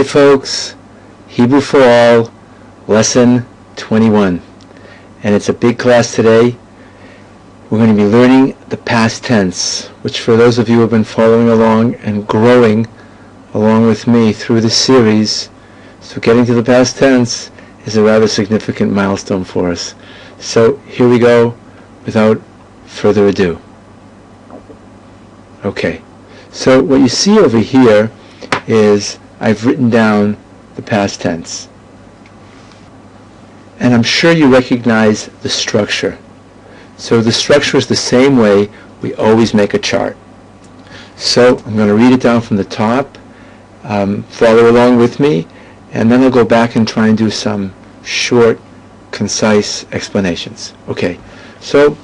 Hi folks, Hebrew for All, Lesson 21. And it's a big class today. We're going to be learning the past tense, which for those of you who have been following along and growing along with me through this series, so getting to the past tense is a rather significant milestone for us. So here we go without further ado. Okay, so what you see over here is I've written down the past tense. And I'm sure you recognize the structure. So the structure is the same way we always make a chart. So I'm going to read it down from the top, follow along with me, and then I'll go back and try and do some short, concise explanations. Okay, so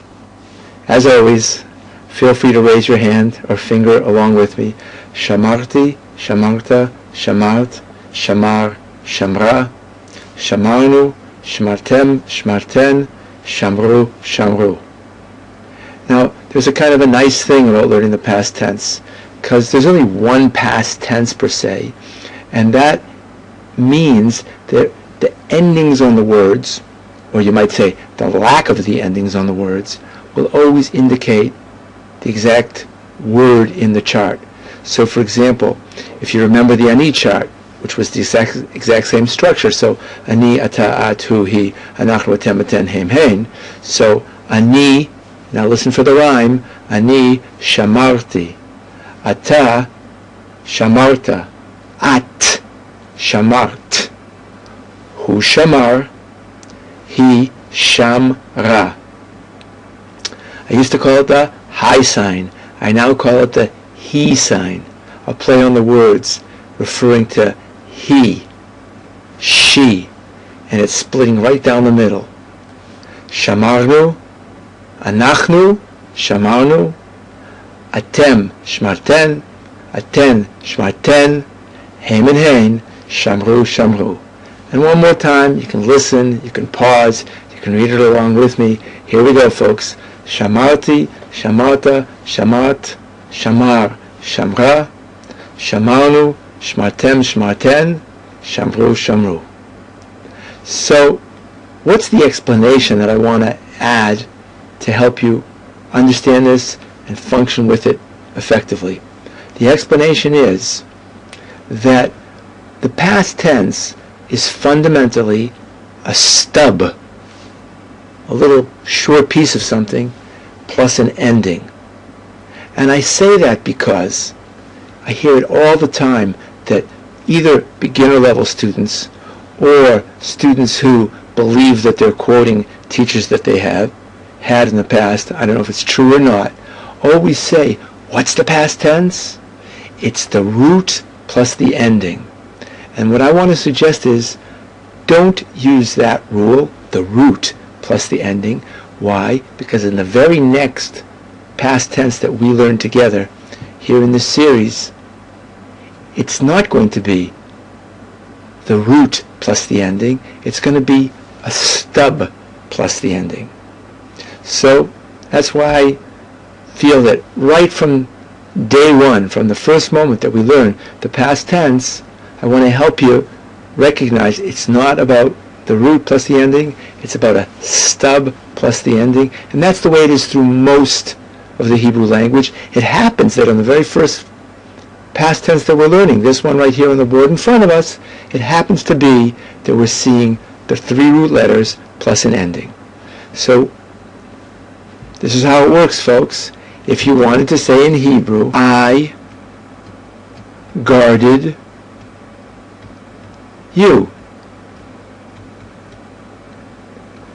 as always, feel free to raise your hand or finger along with me. Shamarti, shamarta, shamart, shamar, shamra, shamarnu, shmartem, shmarten, shamru, shamru. Now, there's a kind of a nice thing about learning the past tense, because there's only one past tense per se, and that means that the endings on the words, or you might say the lack of the endings on the words, will always indicate the exact word in the chart. So for example, if you remember the ani chart, which was the exact same structure, so ani, ata, at, hu, hi, anachnu, atem, aten, hem, hein. So ani, now listen for the rhyme, ani shamarti, ata shamarta, at shamart, hu shamar, hi shamra. I used to call it the hi sign. I now call it the he sign, a play on the words referring to he, she, and it's splitting right down the middle. Shamarnu, anachnu, shamarnu, atem, shmarten, aten, shmarten, hem and hein, shamru, shamru. And one more time, you can listen, you can pause, you can read it along with me. Here we go, folks. Shamarti, shamarta, shamart, shamar, shamra, shamarnu, shmartem, shmarten, shamru, shamru. So, what's the explanation that I want to add to help you understand this and function with it effectively? The explanation is that the past tense is fundamentally a stub, a little short piece of something, plus an ending. And I say that because I hear it all the time that either beginner level students or students who believe that they're quoting teachers that they have had in the past, I don't know if it's true or not, always say, what's the past tense? It's the root plus the ending. And what I want to suggest is, don't use that rule, the root plus the ending. Why? Because in the very next past tense that we learn together here in this series, it's not going to be the root plus the ending. It's going to be a stub plus the ending. So that's why I feel that right from day one, from the first moment that we learn the past tense, I want to help you recognize it's not about the root plus the ending, it's about a stub plus the ending, and that's the way it is through most of the Hebrew language. It happens that on the very first past tense that we're learning, this one right here on the board in front of us, it happens to be that we're seeing the three root letters plus an ending. So this is how it works, folks. If you wanted to say in Hebrew, I guarded you.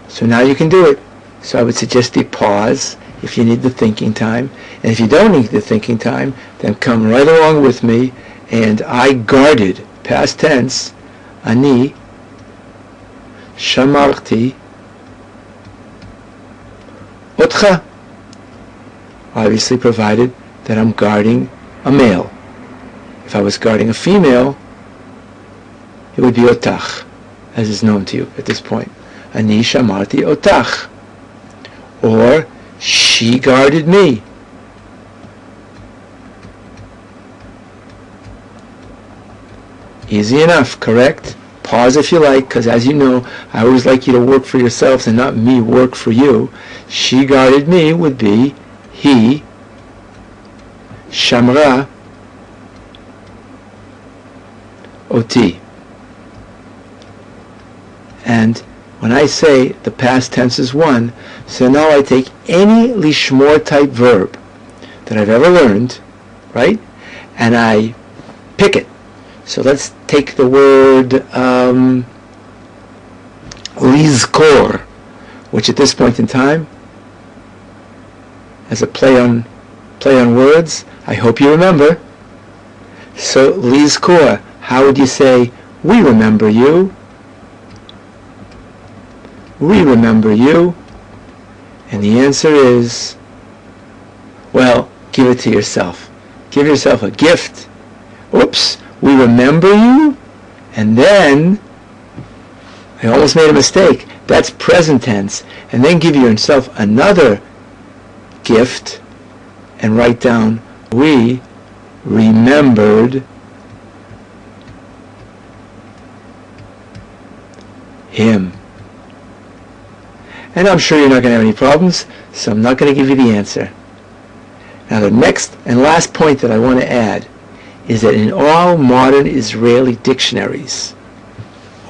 So now you can do it. So I would suggest you pause if you need the thinking time. And if you don't need the thinking time, then come right along with me. And I guarded, past tense, ani shamarti otcha. Obviously provided that I'm guarding a male. If I was guarding a female, it would be otach, as is known to you at this point. Ani shamarti otach. Or, she guarded me. Easy enough, correct? Pause if you like, because as you know, I always like you to work for yourselves and not me work for you. She guarded me would be he shamra oti. And when I say the past tense is one, so now I take any lishmor type verb that I've ever learned, right? And I pick it. So let's take the word lizkor, which at this point in time, as a play on words, I hope you remember. So lizkor, how would you say, we remember you? We remember you. And the answer is, well, give it to yourself. Give yourself a gift. Oops, we remember you? And then, I almost made a mistake. That's present tense. And then give yourself another gift and write down, we remembered him. And I'm sure you're not going to have any problems, so I'm not going to give you the answer. Now the next and last point that I want to add is that in all modern Israeli dictionaries,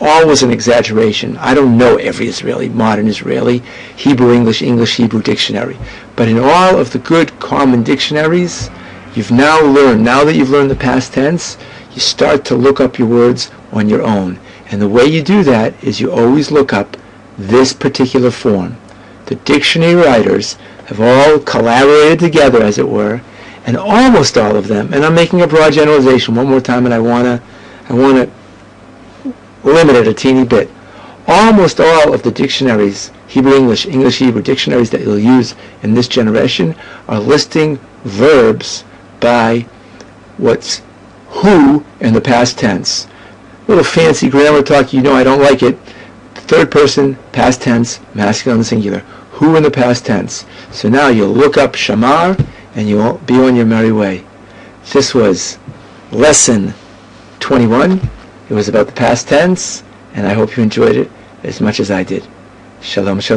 all was an exaggeration. I don't know every modern Israeli, Hebrew, English, Hebrew dictionary. But in all of the good common dictionaries, you've now that you've learned the past tense, you start to look up your words on your own. And the way you do that is you always look up this particular form. The dictionary writers have all collaborated together, as it were, and almost all of them, and I'm making a broad generalization one more time, and I want to limit it a teeny bit. Almost all of the dictionaries, Hebrew, English, Hebrew dictionaries that you'll use in this generation are listing verbs by what's who in the past tense. Little fancy grammar talk, you know I don't like it. Third person, past tense, masculine and singular. Who in the past tense. So now you'll look up shamar and you'll be on your merry way. This was lesson 21. It was about the past tense, and I hope you enjoyed it as much as I did. Shalom, shalom.